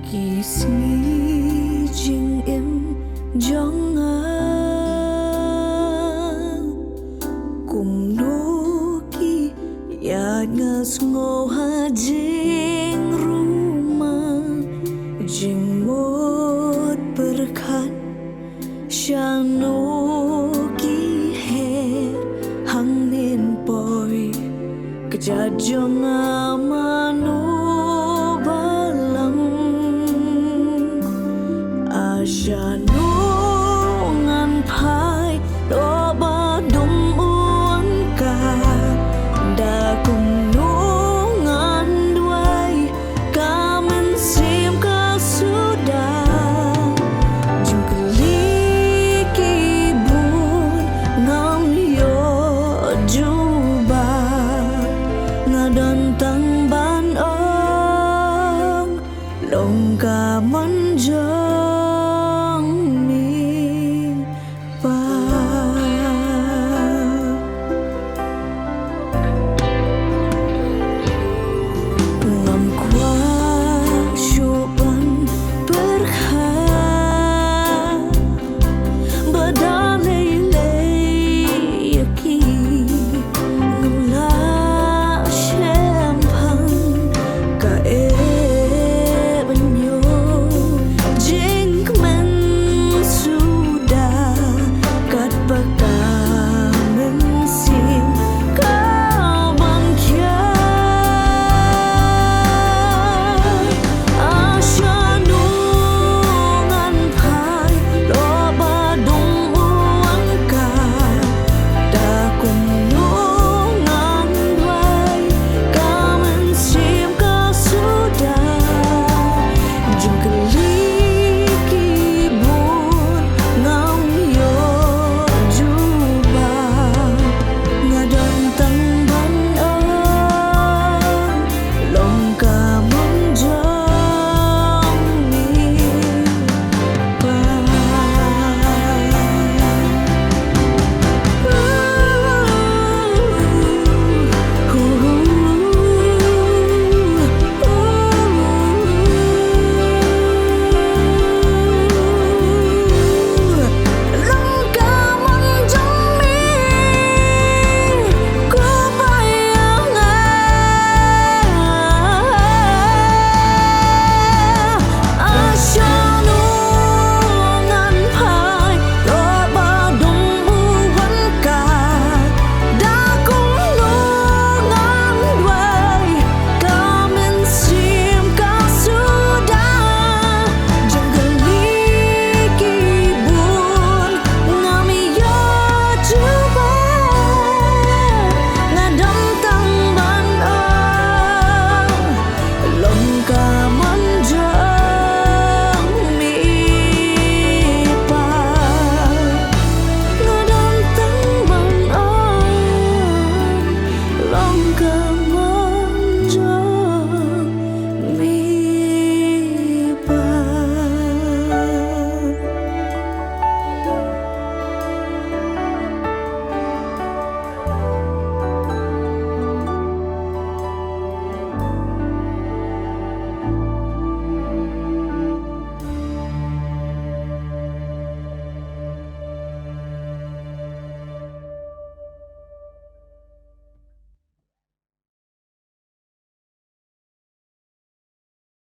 Kisni jing im jong cùng nô ki yat ngas ngô ha jing rumah jing mot berkat shang no ki he hang nen poi kejajong amano Shanu ngan phai do ba dum uan ka da kum nu ngan duai ka men sim ka sudah jungkli ki bun ngam yo juba ngadan tang ban ong long ka manja ka